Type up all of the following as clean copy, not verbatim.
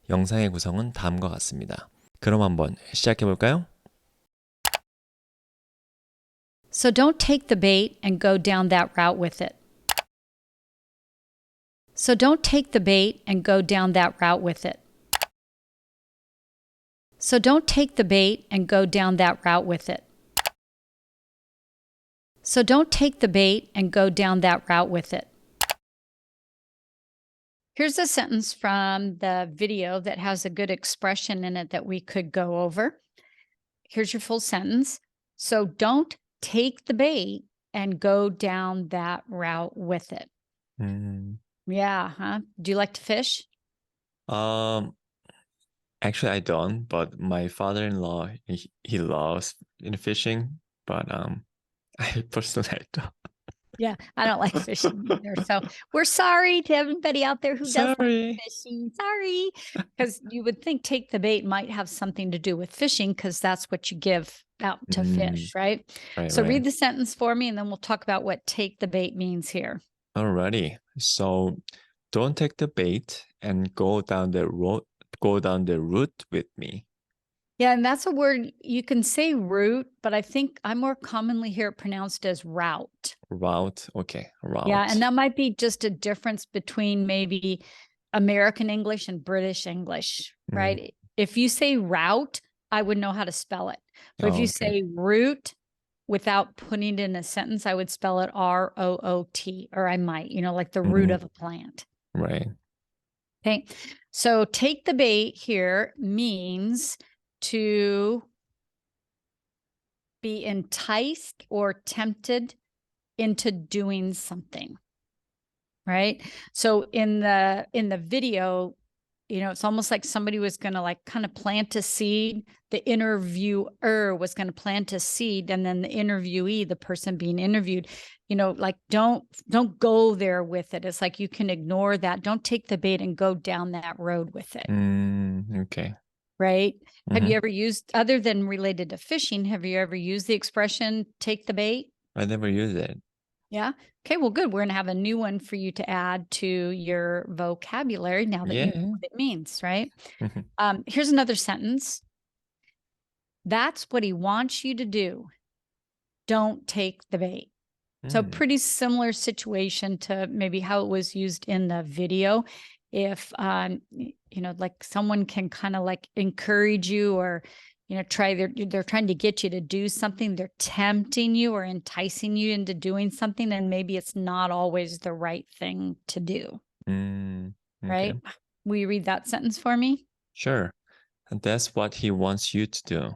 영상의 구성은 다음과 같습니다. 그럼 한번 시작해 볼까요? So don't take the bait and go down that route with it. So don't take the bait and go down that route with it. So don't take the bait and go down that route with it. So don't take the bait and go down that route with it. Here's a sentence from the video that has a good expression in it that we could go over. Here's your full sentence. So don't take the bait and go down that route with it. Yeah, huh? Do you like to fish? Actually I don't, but my father-in-law he loves fishing, but I personally don't. Yeah, I don't like fishing either. So we're sorry to everybody out there who does like Sorry. fishing. Sorry. Because you would think take the bait might have something to do with fishing because that's what you give out to fish, right? Right, So right. read the sentence for me and then we'll talk about what take the bait means here. Alrighty. So don't take the bait and go down the route with me. Yeah, and that's a word you can say route, but I think I more commonly hear it pronounced as route. Route. Okay, route. Yeah, and that might be just a difference between maybe American English and British English, right? If you say route, I would know how to spell it. But if you say route without putting it in a sentence, I would spell it R-O-O-T, or I might, like the root of a plant. Right. Okay, so take the bait here means to be enticed or tempted into doing something, right? So in the video, it's almost like somebody was going to like kind of plant a seed. The interviewer was going to plant a seed, and then the interviewee, the person being interviewed, like don't go there with it. It's like you can ignore that. Don't take the bait and go down that road with it. Okay. Right? Have you ever used, other than related to fishing, have you ever used the expression take the bait? I never use it. Yeah. Okay, well, good. We're going to have a new one for you to add to your vocabulary now that you know what it means, right? Here's another sentence. That's what he wants you to do. Don't take the bait. So pretty similar situation to maybe how it was used in the video. If, like someone can kind of like encourage you or, they're trying to get you to do something, they're tempting you or enticing you into doing something, and maybe it's not always the right thing to do. Right? Will you read that sentence for me? Sure. And that's what he wants you to do.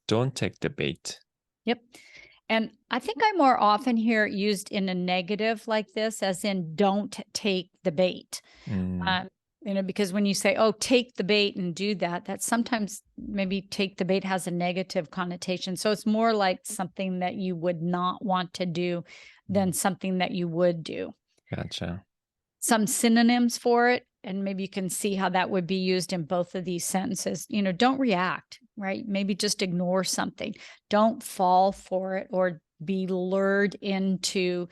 Don't take the bait. Yep. And I think I more often hear it used in a negative like this, as in don't take the bait. Because when you say, oh, take the bait and do that, that sometimes maybe take the bait has a negative connotation. So it's more like something that you would not want to do than something that you would do. Gotcha. Some synonyms for it, and maybe you can see how that would be used in both of these sentences. Don't react, right? Maybe just ignore something. Don't fall for it or be lured into,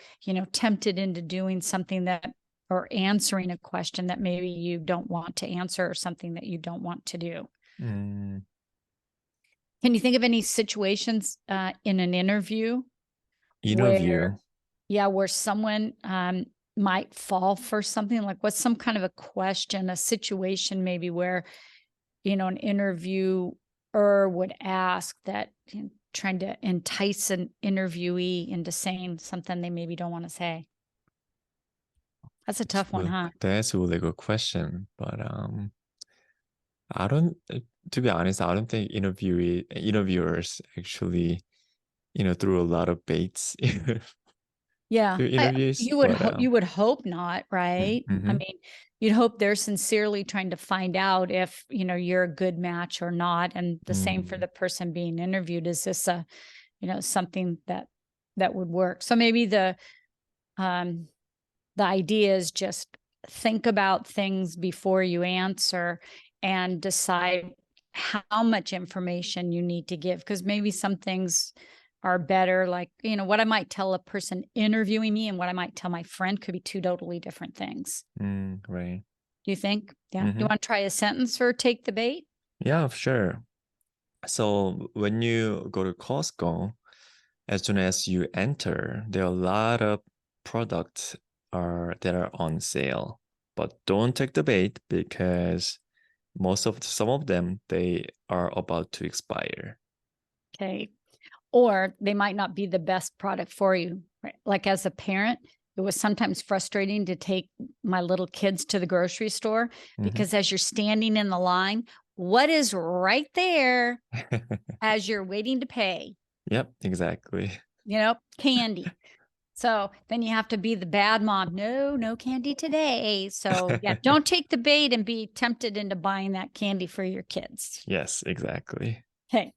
tempted into doing something that, or answering a question that maybe you don't want to answer or something that you don't want to do. Can you think of any situations in an interview? Where someone might fall for something? Like what's some kind of a question, a situation maybe where, an interviewer would ask that, trying to entice an interviewee into saying something they maybe don't want to say? That's a tough one, huh? That's a really good question, but I don't. To be honest, I don't think interviewers actually, threw a lot of baits. Yeah, interviews, you would hope not, right? I mean, you'd hope they're sincerely trying to find out if, you're a good match or not. And the same for the person being interviewed. Is this a, something that would work? So maybe the idea is just think about things before you answer and decide how much information you need to give. Because maybe some things are better, like, what I might tell a person interviewing me and what I might tell my friend could be two totally different things. Right. Do you think? Yeah. You want to try a sentence for take the bait? Yeah, sure. So when you go to Costco, as soon as you enter, there are a lot of products that are on sale. But don't take the bait because some of them they are about to expire. Okay. Or they might not be the best product for you. Right? Like as a parent, it was sometimes frustrating to take my little kids to the grocery store because as you're standing in the line, what is right there as you're waiting to pay? Yep, exactly. Candy. So then you have to be the bad mom. No candy today. So yeah, don't take the bait and be tempted into buying that candy for your kids. Yes, exactly. Okay.